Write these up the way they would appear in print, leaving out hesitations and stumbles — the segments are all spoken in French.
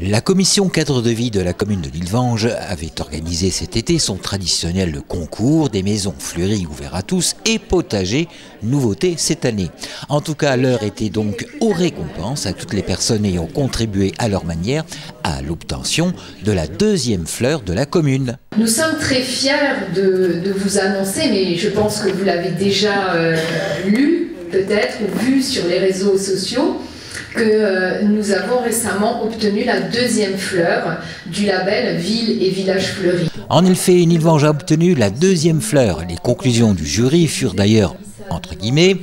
La commission cadre de vie de la commune de Lillevange avait organisé cet été son traditionnel concours des maisons fleuries ouvertes à tous et potagers, nouveauté cette année. En tout cas, l'heure était donc aux récompenses à toutes les personnes ayant contribué à leur manière à l'obtention de la deuxième fleur de la commune. Nous sommes très fiers de vous annoncer, mais je pense que vous l'avez déjà lu peut-être ou vu sur les réseaux sociaux, que nous avons récemment obtenu la deuxième fleur du label Ville et Village Fleuris. En effet, Lillevange a obtenu la deuxième fleur. Les conclusions du jury furent d'ailleurs, entre guillemets,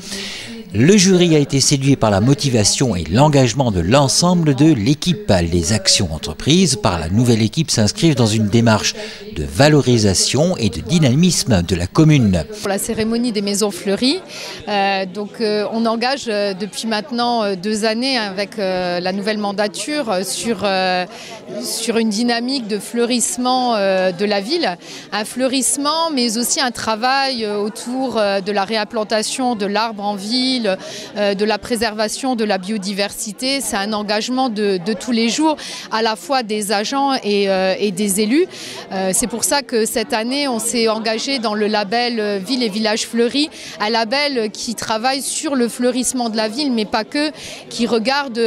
le jury a été séduit par la motivation et l'engagement de l'ensemble de l'équipe. Les actions entreprises par la nouvelle équipe s'inscrivent dans une démarche de valorisation et de dynamisme de la commune. Pour la cérémonie des maisons fleuries, on engage depuis maintenant 2 années avec la nouvelle mandature sur une dynamique de fleurissement de la ville. Un fleurissement mais aussi un travail autour de la réimplantation de l'arbre en ville, de la préservation de la biodiversité. C'est un engagement de tous les jours, à la fois des agents et des élus. C'est pour ça que cette année, on s'est engagé dans le label Ville et Village Fleuris, un label qui travaille sur le fleurissement de la ville, mais pas que, qui regarde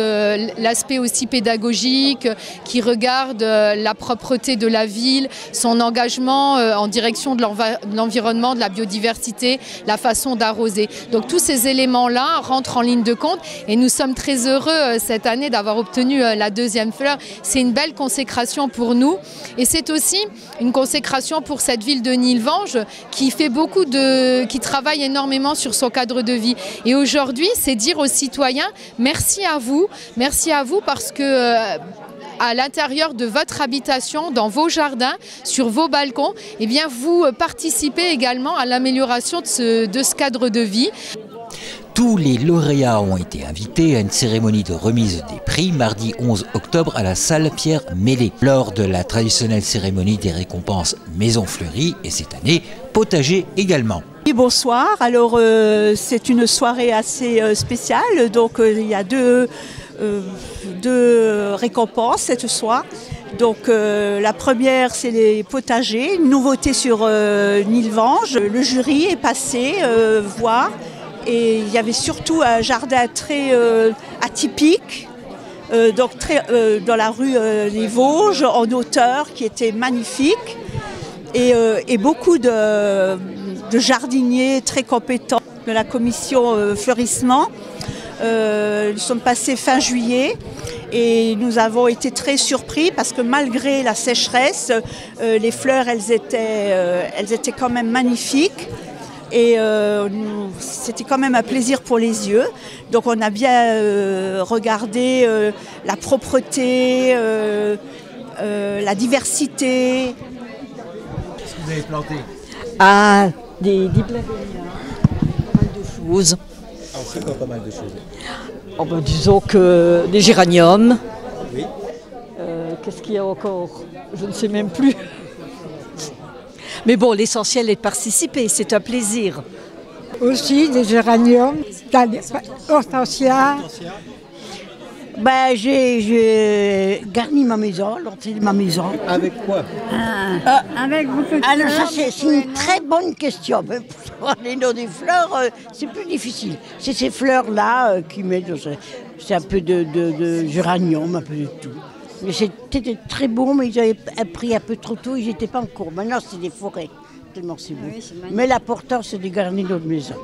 l'aspect aussi pédagogique, qui regarde la propreté de la ville, son engagement en direction de l'environnement, de la biodiversité, la façon d'arroser. Donc tous ces éléments-là rentrent en ligne de compte et nous sommes très heureux cette année d'avoir obtenu la deuxième fleur. C'est une belle consécration pour nous et c'est aussi une consécration pour cette ville de Lillevange qui travaille énormément sur son cadre de vie. Et aujourd'hui, c'est dire aux citoyens merci à vous parce que à l'intérieur de votre habitation, dans vos jardins, sur vos balcons, eh bien vous participez également à l'amélioration de ce cadre de vie. Tous les lauréats ont été invités à une cérémonie de remise des prix mardi 11 octobre à la salle Pierre Mélé, lors de la traditionnelle cérémonie des récompenses Maison Fleurie et cette année potager également. Bonsoir, alors c'est une soirée assez spéciale, donc il y a deux récompenses cette soir. Donc la première c'est les potagers, une nouveauté sur Lillevange. Le jury est passé voir. Et il y avait surtout un jardin très atypique, dans la rue des Vosges, en hauteur, qui était magnifique. Et beaucoup de jardiniers très compétents de la commission fleurissement. Nous sommes passés fin juillet et nous avons été très surpris parce que malgré la sécheresse, les fleurs elles étaient quand même magnifiques. Et c'était quand même un plaisir pour les yeux. Donc on a bien regardé la propreté, la diversité. Qu'est-ce que vous avez planté? Ah, des blagonias, pas mal de choses. Ah, c'est quoi pas mal de choses? Oh ben, disons que des géraniums. Oui. Qu'est-ce qu'il y a encore? Je ne sais même plus. Mais bon, l'essentiel est de participer, c'est un plaisir. Aussi des géraniums, hortensia. Ben, j'ai garni ma maison, l'entrée de ma maison. Avec quoi? Avec beaucoup de Alors ça, fleurs. c'est une très bonne question. Mais pour savoir les noms des fleurs, c'est plus difficile. C'est ces fleurs-là qui mettent... C'est un peu de géranium, un peu de tout. Mais c'était très beau, mais ils avaient pris un peu trop tôt, ils n'étaient pas en cours. Maintenant, c'est des forêts, tellement c'est beau. Oui, mais l'important, c'est de garder notre maison.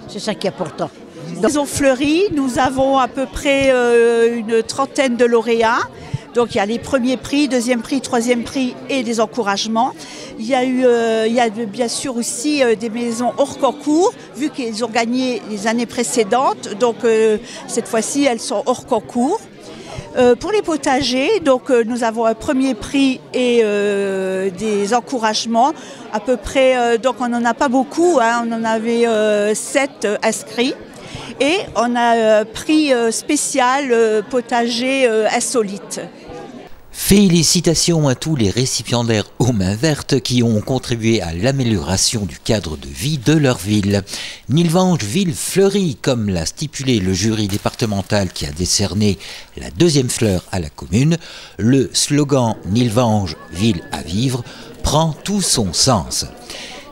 C'est ça qui est important. Dans Maison Fleurie, nous avons à peu près une trentaine de lauréats. Donc il y a les premiers prix, deuxième prix, troisième prix et des encouragements. Il y a bien sûr aussi des maisons hors concours, vu qu'ils ont gagné les années précédentes. Donc cette fois-ci, elles sont hors concours. Pour les potagers, donc nous avons un premier prix et des encouragements. À peu près, donc on n'en a pas beaucoup, hein, on en avait 7 inscrits. Et on a un prix spécial potager insolite. Félicitations à tous les récipiendaires aux mains vertes qui ont contribué à l'amélioration du cadre de vie de leur ville. Nilvange, ville fleurie, comme l'a stipulé le jury départemental qui a décerné la deuxième fleur à la commune, le slogan Nilvange, ville à vivre, prend tout son sens.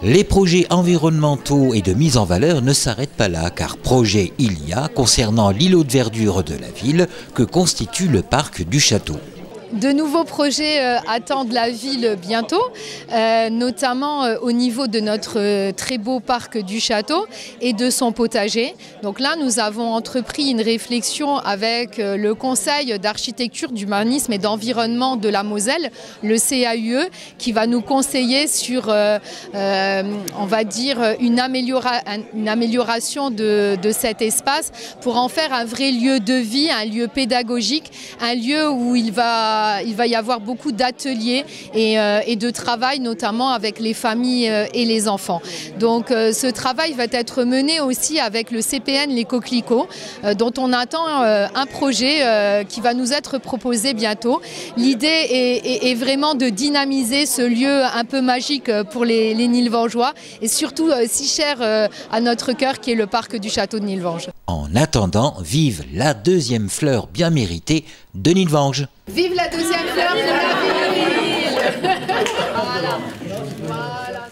Les projets environnementaux et de mise en valeur ne s'arrêtent pas là, car projet il y a concernant l'îlot de verdure de la ville que constitue le parc du château. De nouveaux projets attendent la ville bientôt, notamment au niveau de notre très beau parc du château et de son potager. Donc là, nous avons entrepris une réflexion avec le Conseil d'architecture, d'urbanisme et d'environnement de la Moselle, le CAUE, qui va nous conseiller sur, on va dire, une amélioration de cet espace pour en faire un vrai lieu de vie, un lieu pédagogique, un lieu où il va y avoir beaucoup d'ateliers et de travail, notamment avec les familles et les enfants. Donc ce travail va être mené aussi avec le CPN Les Coquelicots, dont on attend un projet qui va nous être proposé bientôt. L'idée est vraiment de dynamiser ce lieu un peu magique pour les Nilvangeois et surtout si cher à notre cœur qui est le parc du château de Nilvange. En attendant, vive la deuxième fleur bien méritée de Nilvange. Vive la deuxième fleur de la ville. Voilà. Voilà.